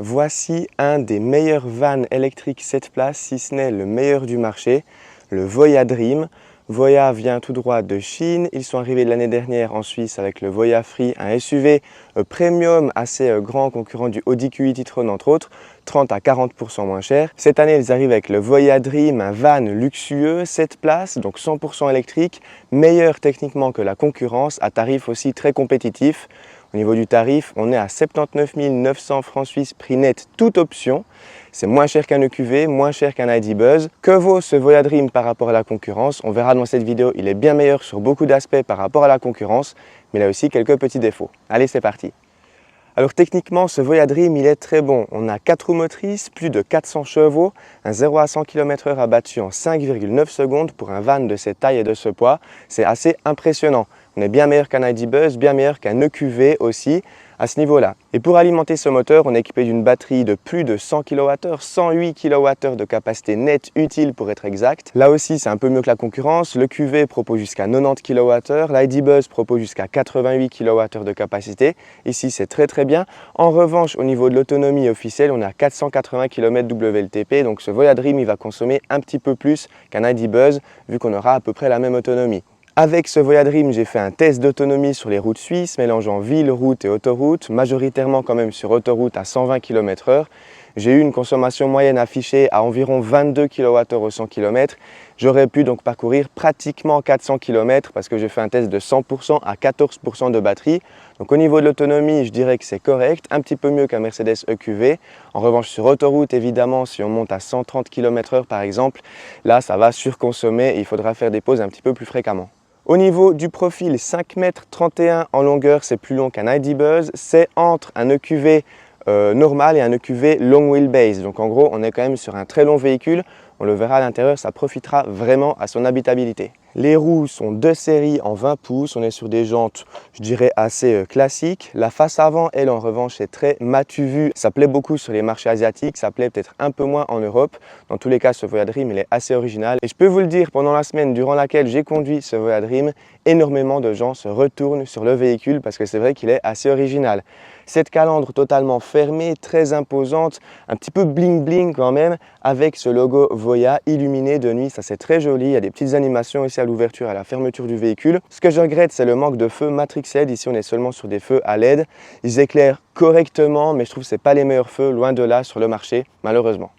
Voici un des meilleurs vans électriques 7 places, si ce n'est le meilleur du marché, le Voya Dream. Voya vient tout droit de Chine. Ils sont arrivés l'année dernière en Suisse avec le Voya Free, un SUV premium assez grand, concurrent du Audi Q8 e-tron entre autres, 30 à 40% moins cher. Cette année, ils arrivent avec le Voya Dream, un van luxueux, 7 places, donc 100% électrique, meilleur techniquement que la concurrence, à tarif aussi très compétitif. Au niveau du tarif, on est à 79 900 francs suisses, prix net, toute option. C'est moins cher qu'un EQV, moins cher qu'un ID Buzz. Que vaut ce Voya Dream par rapport à la concurrence? On verra dans cette vidéo, il est bien meilleur sur beaucoup d'aspects par rapport à la concurrence, mais il a aussi quelques petits défauts. Allez, c'est parti! Alors techniquement, ce Voya Dream, il est très bon. On a 4 roues motrices, plus de 400 chevaux, un 0 à 100 km/h abattu en 5,9 secondes pour un van de cette taille et de ce poids. C'est assez impressionnant. On est bien meilleur qu'un ID Buzz, bien meilleur qu'un EQV aussi à ce niveau-là. Et pour alimenter ce moteur, on est équipé d'une batterie de plus de 100 kWh, 108 kWh de capacité nette utile pour être exact. Là aussi, c'est un peu mieux que la concurrence. Le QV propose jusqu'à 90 kWh, l'ID Buzz propose jusqu'à 88 kWh de capacité. Ici, c'est très bien. En revanche, au niveau de l'autonomie officielle, on est à 480 km WLTP. Donc ce Voya Dream, il va consommer un petit peu plus qu'un ID Buzz, vu qu'on aura à peu près la même autonomie. Avec ce Voya Dream, j'ai fait un test d'autonomie sur les routes suisses, mélangeant ville, route et autoroute, majoritairement quand même sur autoroute à 120 km/h. J'ai eu une consommation moyenne affichée à environ 22 kWh au 100 km. J'aurais pu donc parcourir pratiquement 400 km parce que j'ai fait un test de 100% à 14% de batterie. Donc au niveau de l'autonomie, je dirais que c'est correct, un petit peu mieux qu'un Mercedes EQV. En revanche, sur autoroute, évidemment, si on monte à 130 km/h par exemple, là ça va surconsommer et il faudra faire des pauses un petit peu plus fréquemment. Au niveau du profil, 5,31 m en longueur, c'est plus long qu'un ID Buzz. C'est entre un EQV normal et un EQV long wheelbase. Donc en gros, on est quand même sur un très long véhicule. On le verra à l'intérieur, ça profitera vraiment à son habitabilité. Les roues sont de série en 20 pouces, on est sur des jantes, je dirais, assez classiques. La face avant, elle, en revanche, est très matu vue. Ça plaît beaucoup sur les marchés asiatiques, ça plaît peut-être un peu moins en Europe. Dans tous les cas, ce Voya Dream, il est assez original. Et je peux vous le dire, pendant la semaine durant laquelle j'ai conduit ce Voya Dream, énormément de gens se retournent sur le véhicule parce que c'est vrai qu'il est assez original. Cette calandre totalement fermée, très imposante, un petit peu bling bling quand même, avec ce logo Voya illuminé de nuit, ça c'est très joli. Il y a des petites animations ici à l'ouverture et à la fermeture du véhicule. Ce que je regrette, c'est le manque de feux Matrix LED. Ici, on est seulement sur des feux à LED. Ils éclairent correctement, mais je trouve que ce n'est pas les meilleurs feux, loin de là, sur le marché, malheureusement.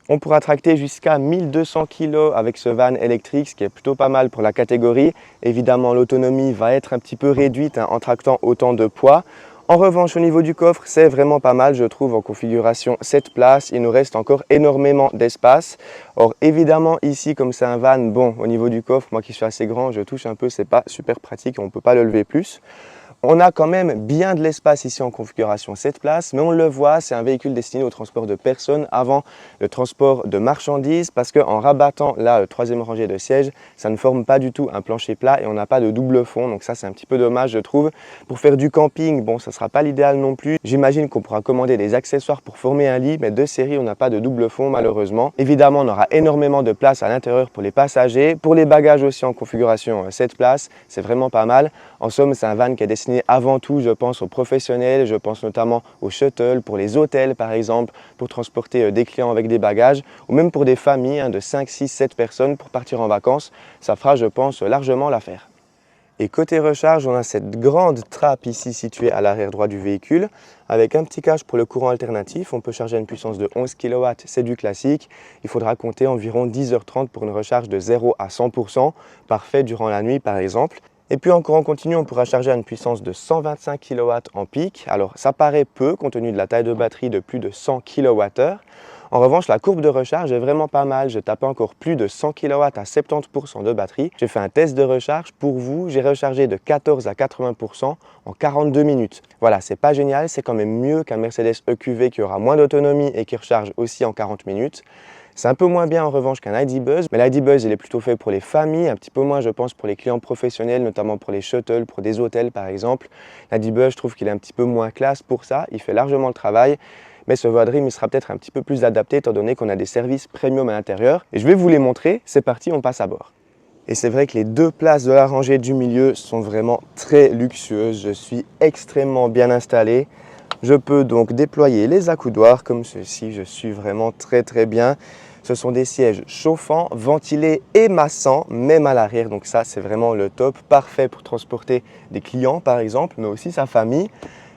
On pourra tracter jusqu'à 1200 kg avec ce van électrique, ce qui est plutôt pas mal pour la catégorie. Évidemment, l'autonomie va être un petit peu réduite en tractant autant de poids. En revanche, au niveau du coffre, c'est vraiment pas mal, je trouve, en configuration 7 places. Il nous reste encore énormément d'espace. Or, évidemment, ici, comme c'est un van, bon, au niveau du coffre, moi qui suis assez grand, je touche un peu, c'est pas super pratique, on ne peut pas le lever plus. On a quand même bien de l'espace ici en configuration 7 places, mais on le voit, c'est un véhicule destiné au transport de personnes avant le transport de marchandises parce qu'en rabattant la troisième rangée de sièges, ça ne forme pas du tout un plancher plat et on n'a pas de double fond. Donc ça, c'est un petit peu dommage, je trouve. Pour faire du camping, bon, ça ne sera pas l'idéal non plus. J'imagine qu'on pourra commander des accessoires pour former un lit, mais de série, on n'a pas de double fond malheureusement. Évidemment, on aura énormément de place à l'intérieur pour les passagers. Pour les bagages aussi en configuration 7 places, c'est vraiment pas mal. En somme, c'est un van qui est destiné avant tout, je pense, aux professionnels, je pense notamment aux shuttles, pour les hôtels par exemple, pour transporter des clients avec des bagages, ou même pour des familles de 5, 6, 7 personnes pour partir en vacances. Ça fera, je pense, largement l'affaire. Et côté recharge, on a cette grande trappe ici située à l'arrière droit du véhicule, avec un petit cache pour le courant alternatif. On peut charger à une puissance de 11 kW, c'est du classique. Il faudra compter environ 10h30 pour une recharge de 0 à 100%, parfait durant la nuit par exemple. Et puis en courant continu, on pourra charger à une puissance de 125 kW en pic. Alors ça paraît peu compte tenu de la taille de batterie de plus de 100 kWh. En revanche, la courbe de recharge est vraiment pas mal. Je tape encore plus de 100 kW à 70% de batterie. J'ai fait un test de recharge pour vous. J'ai rechargé de 14 à 80% en 42 minutes. Voilà, c'est pas génial. C'est quand même mieux qu'un Mercedes EQV qui aura moins d'autonomie et qui recharge aussi en 40 minutes. C'est un peu moins bien en revanche qu'un ID Buzz, mais l'ID Buzz il est plutôt fait pour les familles, un petit peu moins je pense pour les clients professionnels, notamment pour les shuttles, pour des hôtels par exemple. L'ID Buzz, je trouve qu'il est un petit peu moins classe pour ça, il fait largement le travail, mais ce Voya Dream il sera peut-être un petit peu plus adapté étant donné qu'on a des services premium à l'intérieur. Et je vais vous les montrer, c'est parti, on passe à bord. Et c'est vrai que les deux places de la rangée du milieu sont vraiment très luxueuses, je suis extrêmement bien installé. Je peux donc déployer les accoudoirs comme ceci, je suis vraiment très bien. Ce sont des sièges chauffants, ventilés et massants, même à l'arrière. Donc ça, c'est vraiment le top, parfait pour transporter des clients par exemple, mais aussi sa famille.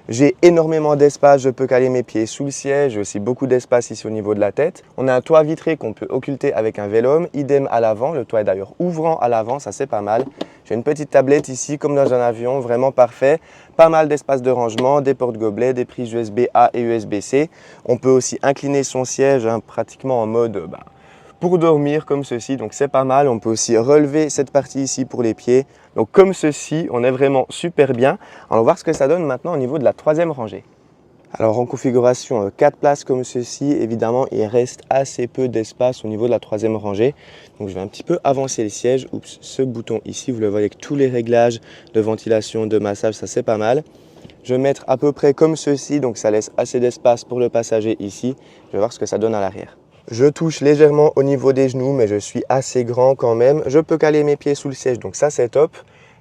J'ai énormément d'espace, je peux caler mes pieds sous le siège, j'ai aussi beaucoup d'espace ici au niveau de la tête. On a un toit vitré qu'on peut occulter avec un vélum, idem à l'avant, le toit est d'ailleurs ouvrant à l'avant, ça c'est pas mal. J'ai une petite tablette ici comme dans un avion, vraiment parfait. Pas mal d'espace de rangement, des porte-gobelets, des prises USB-A et USB-C. On peut aussi incliner son siège pratiquement en mode pour dormir comme ceci, donc c'est pas mal. On peut aussi relever cette partie ici pour les pieds. Donc comme ceci, on est vraiment super bien. On va voir ce que ça donne maintenant au niveau de la troisième rangée. Alors en configuration 4 places comme ceci, évidemment il reste assez peu d'espace au niveau de la troisième rangée. Donc je vais un petit peu avancer les sièges. Oups, ce bouton ici, vous le voyez avec tous les réglages de ventilation, de massage, ça c'est pas mal. Je vais mettre à peu près comme ceci, donc ça laisse assez d'espace pour le passager ici. Je vais voir ce que ça donne à l'arrière. Je touche légèrement au niveau des genoux, mais je suis assez grand quand même. Je peux caler mes pieds sous le siège, donc ça c'est top.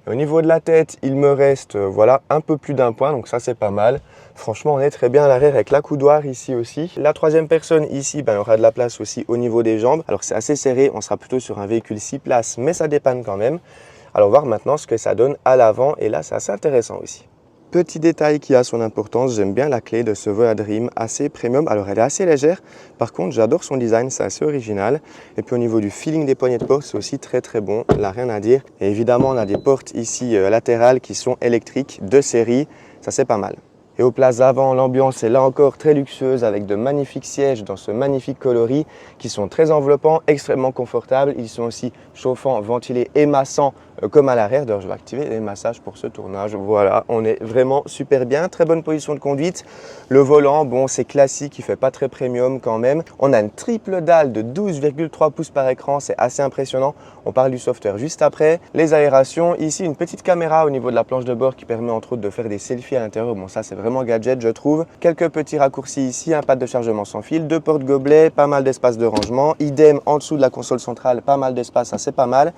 Au niveau de la tête, il me reste voilà, un peu plus d'un point, donc ça c'est pas mal. Franchement, on est très bien à l'arrière avec l'accoudoir ici aussi. La troisième personne ici, il y aura de la place aussi au niveau des jambes. Alors c'est assez serré, on sera plutôt sur un véhicule 6 places, mais ça dépanne quand même. Alors voir maintenant ce que ça donne à l'avant, et là c'est assez intéressant aussi. Petit détail qui a son importance, j'aime bien la clé de ce Voya Dream, assez premium. Alors elle est assez légère, par contre j'adore son design, c'est assez original. Et puis au niveau du feeling des poignées de porte, c'est aussi très bon, là rien à dire. Et évidemment on a des portes ici latérales qui sont électriques de série, ça c'est pas mal. Et aux places avant, l'ambiance est là encore très luxueuse avec de magnifiques sièges dans ce magnifique coloris qui sont très enveloppants, extrêmement confortables. Ils sont aussi chauffants, ventilés et massants comme à l'arrière. D'ailleurs, je vais activer les massages pour ce tournage. Voilà, on est vraiment super bien. Très bonne position de conduite. Le volant, bon, c'est classique, il ne fait pas très premium quand même. On a une triple dalle de 12,3 pouces par écran, c'est assez impressionnant. On parle du software juste après. Les aérations, ici une petite caméra au niveau de la planche de bord qui permet entre autres de faire des selfies à l'intérieur. Bon, ça c'est vraiment gadget je trouve. Quelques petits raccourcis ici, un pad de chargement sans fil, deux portes gobelets, pas mal d'espace de rangement. Idem en dessous de la console centrale, pas mal d'espace, ça c'est pas mal.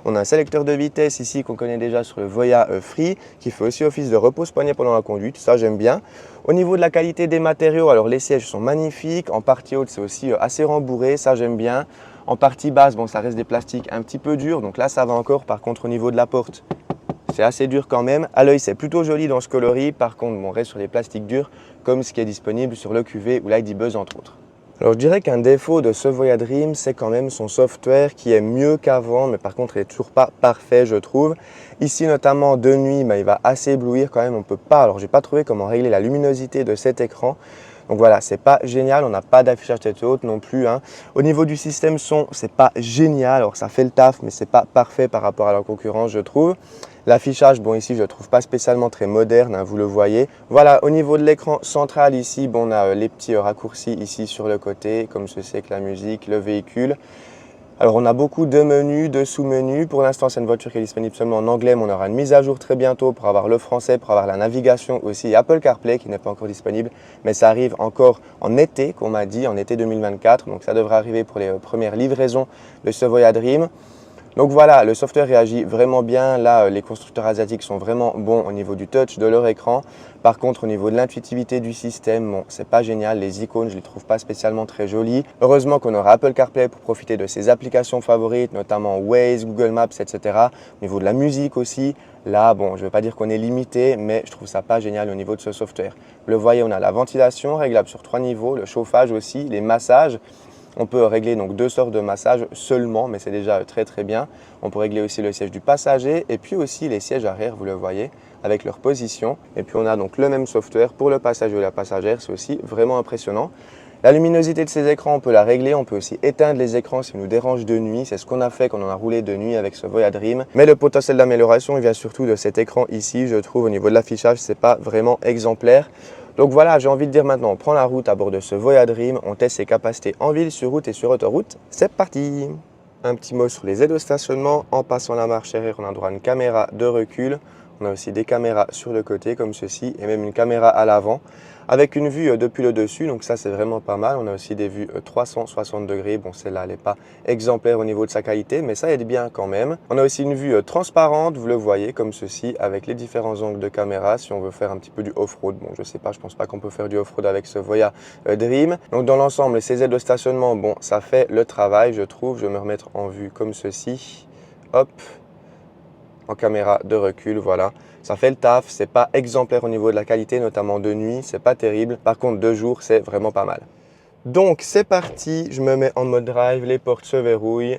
On a un sélecteur de vitesse ici qu'on connaît déjà sur le Voya Free qui fait aussi office de repose-poignet pendant la conduite, ça j'aime bien. Au niveau de la qualité des matériaux, alors les sièges sont magnifiques, en partie haute c'est aussi assez rembourré, ça j'aime bien. En partie basse, bon ça reste des plastiques un petit peu durs, donc là ça va encore. Par contre au niveau de la porte, c'est assez dur quand même. À l'œil c'est plutôt joli dans ce coloris, par contre on reste sur les plastiques durs comme ce qui est disponible sur le QV ou l'ID-Buzz entre autres. Alors je dirais qu'un défaut de ce Voya Dream, c'est quand même son software qui est mieux qu'avant, mais par contre il n'est toujours pas parfait je trouve. Ici notamment de nuit, il va assez éblouir quand même, on peut pas, alors j'ai pas trouvé comment régler la luminosité de cet écran. Donc voilà, c'est pas génial, on n'a pas d'affichage tête haute non plus. Au niveau du système son, c'est pas génial, alors ça fait le taf, mais c'est pas parfait par rapport à la concurrence je trouve. L'affichage, bon ici je ne trouve pas spécialement très moderne, vous le voyez. Voilà, au niveau de l'écran central ici, bon, on a les petits raccourcis ici sur le côté, comme ceci avec la musique, le véhicule. Alors on a beaucoup de menus, de sous-menus. Pour l'instant c'est une voiture qui est disponible seulement en anglais, mais on aura une mise à jour très bientôt pour avoir le français, pour avoir la navigation aussi. Apple CarPlay qui n'est pas encore disponible, mais ça arrive encore en été, qu'on m'a dit, en été 2024. Donc ça devrait arriver pour les premières livraisons de ce Voya Dream. Donc voilà, le software réagit vraiment bien. Là, les constructeurs asiatiques sont vraiment bons au niveau du touch de leur écran. Par contre, au niveau de l'intuitivité du système, bon, c'est pas génial. Les icônes, je les trouve pas spécialement très jolies. Heureusement qu'on aura Apple CarPlay pour profiter de ses applications favorites, notamment Waze, Google Maps, etc. Au niveau de la musique aussi, là, bon, je ne veux pas dire qu'on est limité, mais je trouve ça pas génial au niveau de ce software. Vous le voyez, on a la ventilation réglable sur 3 niveaux, le chauffage aussi, les massages. On peut régler donc 2 sortes de massages seulement, mais c'est déjà très bien. On peut régler aussi le siège du passager et puis aussi les sièges arrière, vous le voyez, avec leur position. Et puis on a donc le même software pour le passager ou la passagère, c'est aussi vraiment impressionnant. La luminosité de ces écrans, on peut la régler, on peut aussi éteindre les écrans si ça nous dérange de nuit. C'est ce qu'on a fait quand on a roulé de nuit avec ce Voya Dream. Mais le potentiel d'amélioration, il vient surtout de cet écran ici, je trouve, au niveau de l'affichage, c'est pas vraiment exemplaire. Donc voilà, j'ai envie de dire maintenant, on prend la route à bord de ce Voya Dream, on teste ses capacités en ville, sur route et sur autoroute. C'est parti! Un petit mot sur les aides au stationnement. En passant la marche arrière, on a droit à une caméra de recul. On a aussi des caméras sur le côté comme ceci et même une caméra à l'avant avec une vue depuis le dessus, donc ça c'est vraiment pas mal. On a aussi des vues 360 degrés, bon celle-là elle n'est pas exemplaire au niveau de sa qualité, mais ça aide bien quand même. On a aussi une vue transparente, vous le voyez comme ceci, avec les différents angles de caméra si on veut faire un petit peu du off-road. Bon je sais pas, je pense pas qu'on peut faire du off-road avec ce Voya Dream. Donc dans l'ensemble, ces aides de stationnement, bon ça fait le travail je trouve. Je vais me remettre en vue comme ceci, hop, en caméra de recul, voilà. Ça fait le taf, c'est pas exemplaire au niveau de la qualité, notamment de nuit, c'est pas terrible. Par contre, de jour, c'est vraiment pas mal. Donc, c'est parti, je me mets en mode drive, les portes se verrouillent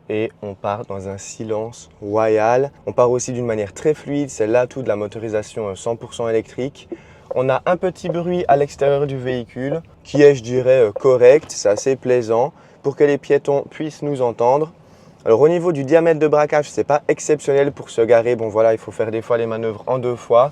et on part dans un silence royal. On part aussi d'une manière très fluide, c'est l'atout de la motorisation 100% électrique. On a un petit bruit à l'extérieur du véhicule qui est, je dirais, correct, c'est assez plaisant pour que les piétons puissent nous entendre. Alors au niveau du diamètre de braquage, c'est pas exceptionnel pour se garer. Bon voilà, il faut faire des fois les manœuvres en 2 fois.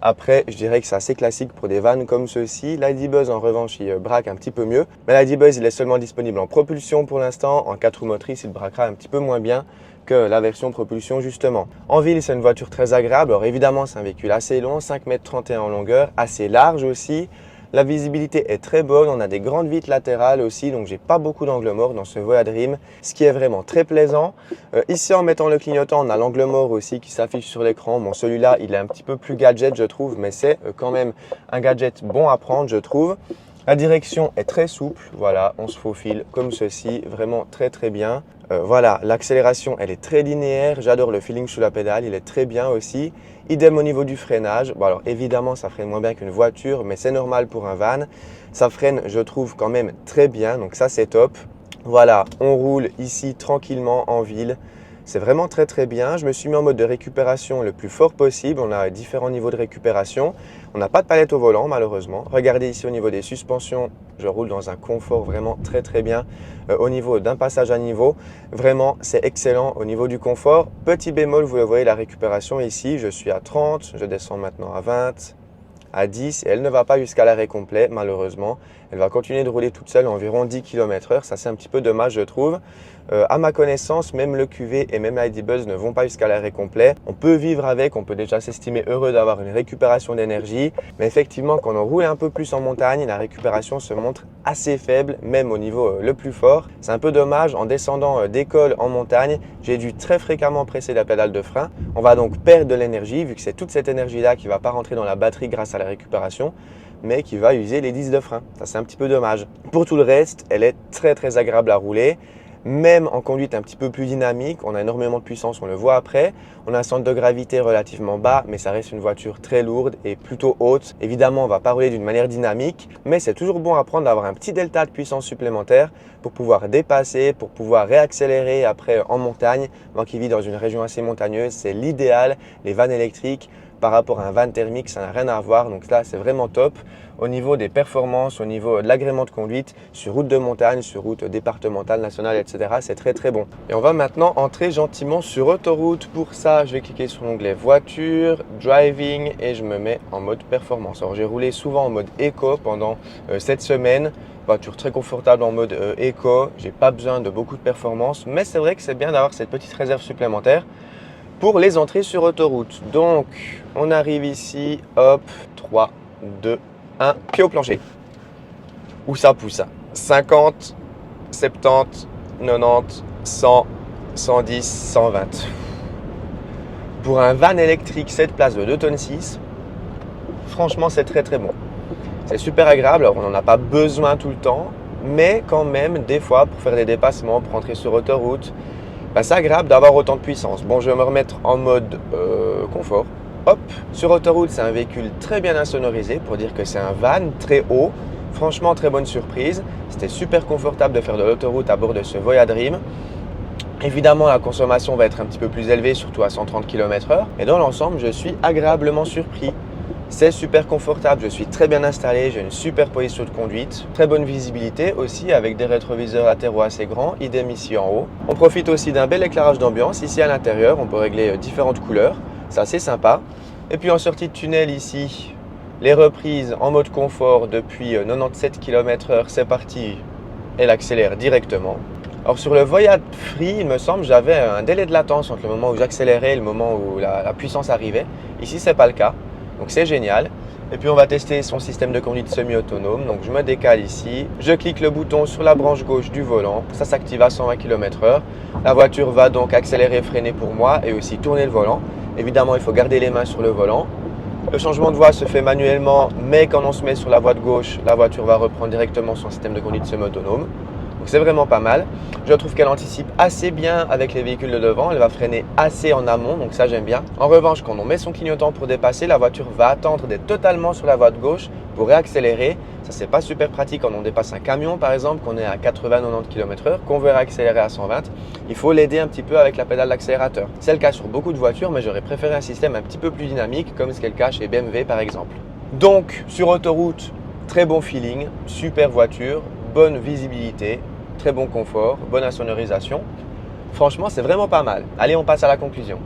Après, je dirais que c'est assez classique pour des vannes comme ceux-ci. l'ID.Buzz en revanche, il braque un petit peu mieux. Mais l'ID.Buzz, il est seulement disponible en propulsion pour l'instant. En 4 roues motrices, il braquera un petit peu moins bien que la version propulsion justement. En ville, c'est une voiture très agréable. Alors évidemment, c'est un véhicule assez long, 5,31 m en longueur, assez large aussi. La visibilité est très bonne, on a des grandes vitres latérales aussi, donc j'ai pas beaucoup d'angle mort dans ce Voya Dream, ce qui est vraiment très plaisant. Ici, en mettant le clignotant, on a l'angle mort aussi qui s'affiche sur l'écran. Bon, celui-là, il est un petit peu plus gadget, je trouve, mais c'est quand même un gadget bon à prendre, je trouve. La direction est très souple, voilà, on se faufile comme ceci, vraiment très très bien. Voilà, l'accélération, elle est très linéaire, j'adore le feeling sous la pédale, il est très bien aussi. Idem au niveau du freinage. Bon alors évidemment ça freine moins bien qu'une voiture, mais c'est normal pour un van. Ça freine, je trouve, quand même très bien, donc ça c'est top. Voilà, on roule ici tranquillement en ville. C'est vraiment très très bien. Je me suis mis en mode de récupération le plus fort possible. On a différents niveaux de récupération. On n'a pas de palette au volant malheureusement. Regardez ici au niveau des suspensions. Je roule dans un confort vraiment très très bien. Au niveau d'un passage à niveau, vraiment c'est excellent au niveau du confort. Petit bémol, vous le voyez, la récupération ici. Je suis à 30, je descends maintenant à 20. À 10 et elle ne va pas jusqu'à l'arrêt complet malheureusement. Elle va continuer de rouler toute seule à environ 10 km/h. Ça c'est un petit peu dommage je trouve. À ma connaissance, même le QV et même l'ID.Buzz ne vont pas jusqu'à l'arrêt complet. On peut vivre avec, on peut déjà s'estimer heureux d'avoir une récupération d'énergie. Mais effectivement, quand on roule un peu plus en montagne, la récupération se montre assez faible, même au niveau le plus fort. C'est un peu dommage, en descendant d'école en montagne, j'ai dû très fréquemment presser la pédale de frein. On va donc perdre de l'énergie, vu que c'est toute cette énergie-là qui ne va pas rentrer dans la batterie grâce à la récupération, mais qui va user les disques de frein. Ça, c'est un petit peu dommage. Pour tout le reste, elle est très très agréable à rouler. Même en conduite un petit peu plus dynamique, on a énormément de puissance, on le voit après. On a un centre de gravité relativement bas, mais ça reste une voiture très lourde et plutôt haute. Évidemment, on ne va pas rouler d'une manière dynamique, mais c'est toujours bon à prendre d'avoir un petit delta de puissance supplémentaire pour pouvoir dépasser, pour pouvoir réaccélérer après en montagne. Moi qui vis dans une région assez montagneuse, c'est l'idéal. Les vannes électriques, par rapport à un van thermique, ça n'a rien à voir. Donc là, c'est vraiment top. Au niveau des performances, au niveau de l'agrément de conduite, sur route de montagne, sur route départementale, nationale, etc., c'est très très bon. Et on va maintenant entrer gentiment sur autoroute. Pour ça, je vais cliquer sur l'onglet voiture, driving et je me mets en mode performance. Alors j'ai roulé souvent en mode éco pendant cette semaine. Voiture très confortable en mode éco. J'ai pas besoin de beaucoup de performance, mais c'est vrai que c'est bien d'avoir cette petite réserve supplémentaire pour les entrées sur autoroute. Donc, on arrive ici, hop, 3, 2, 1, pied au plancher. Où ça pousse? 50, 70, 90, 100, 110, 120. Pour un van électrique 7 places de 2 tonnes 6, franchement, c'est très très bon. C'est super agréable. Alors, on n'en a pas besoin tout le temps, mais quand même, des fois, pour faire des dépassements, pour entrer sur autoroute, c'est agréable d'avoir autant de puissance. Bon, je vais me remettre en mode confort. Hop, sur autoroute, c'est un véhicule très bien insonorisé pour dire que c'est un van très haut. Franchement, très bonne surprise. C'était super confortable de faire de l'autoroute à bord de ce Voya Dream. Évidemment, la consommation va être un petit peu plus élevée, surtout à 130 km/h. Et dans l'ensemble, je suis agréablement surpris. C'est super confortable, je suis très bien installé, j'ai une super position de conduite, très bonne visibilité aussi avec des rétroviseurs latéraux assez grands, idem ici en haut. On profite aussi d'un bel éclairage d'ambiance ici à l'intérieur, on peut régler différentes couleurs, c'est assez sympa. Et puis en sortie de tunnel ici, les reprises en mode confort depuis 97 km/h, c'est parti, elle accélère directement. Alors sur le Voya Free, il me semble, j'avais un délai de latence entre le moment où j'accélérais et le moment où la puissance arrivait. Ici, ce n'est pas le cas, donc c'est génial. Et puis on va tester son système de conduite semi-autonome. Donc je me décale ici, je clique le bouton sur la branche gauche du volant, ça s'active à 120 km/h. La voiture va donc accélérer et freiner pour moi et aussi tourner le volant. Évidemment, il faut garder les mains sur le volant. Le changement de voie se fait manuellement, mais quand on se met sur la voie de gauche, la voiture va reprendre directement son système de conduite semi-autonome. Donc c'est vraiment pas mal. Je trouve qu'elle anticipe assez bien avec les véhicules de devant. Elle va freiner assez en amont, donc ça j'aime bien. En revanche, quand on met son clignotant pour dépasser, la voiture va attendre d'être totalement sur la voie de gauche pour réaccélérer. Ça c'est pas super pratique quand on dépasse un camion par exemple, qu'on est à 80-90 km/h, qu'on veut réaccélérer à 120. Il faut l'aider un petit peu avec la pédale d'accélérateur. C'est le cas sur beaucoup de voitures, mais j'aurais préféré un système un petit peu plus dynamique, comme ce qui est le cas chez BMW par exemple. Donc sur autoroute, très bon feeling, super voiture, bonne visibilité, très bon confort, bonne insonorisation. Franchement, c'est vraiment pas mal. Allez, on passe à la conclusion.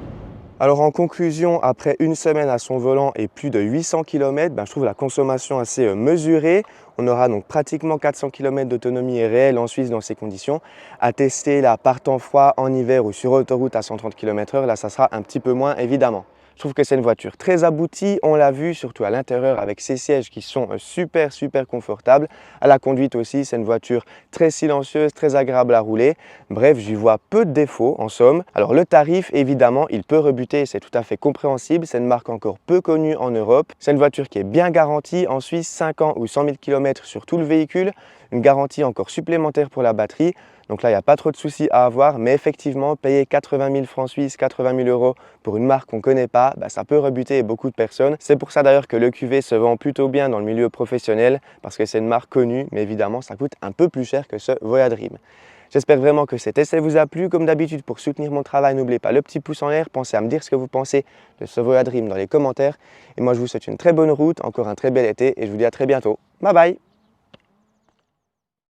Alors en conclusion, après une semaine à son volant et plus de 800 km, je trouve la consommation assez mesurée. On aura donc pratiquement 400 km d'autonomie réelle en Suisse dans ces conditions. À tester là, par temps froid, en hiver ou sur autoroute à 130 km/h, là ça sera un petit peu moins évidemment. Je trouve que c'est une voiture très aboutie, on l'a vu surtout à l'intérieur avec ses sièges qui sont super confortables. À la conduite aussi, c'est une voiture très silencieuse, très agréable à rouler. Bref, j'y vois peu de défauts en somme. Alors le tarif, évidemment, il peut rebuter, c'est tout à fait compréhensible. C'est une marque encore peu connue en Europe. C'est une voiture qui est bien garantie en Suisse, 5 ans ou 100 000 km sur tout le véhicule. Une garantie encore supplémentaire pour la batterie. Donc là, il n'y a pas trop de soucis à avoir, mais effectivement, payer 80 000 francs suisses, 80 000 euros pour une marque qu'on ne connaît pas, ça peut rebuter beaucoup de personnes. C'est pour ça d'ailleurs que le QV se vend plutôt bien dans le milieu professionnel, parce que c'est une marque connue, mais évidemment, ça coûte un peu plus cher que ce Voya Dream. J'espère vraiment que cet essai vous a plu. Comme d'habitude, pour soutenir mon travail, n'oubliez pas le petit pouce en l'air. Pensez à me dire ce que vous pensez de ce Voya Dream dans les commentaires. Et moi, je vous souhaite une très bonne route, encore un très bel été, et je vous dis à très bientôt. Bye bye!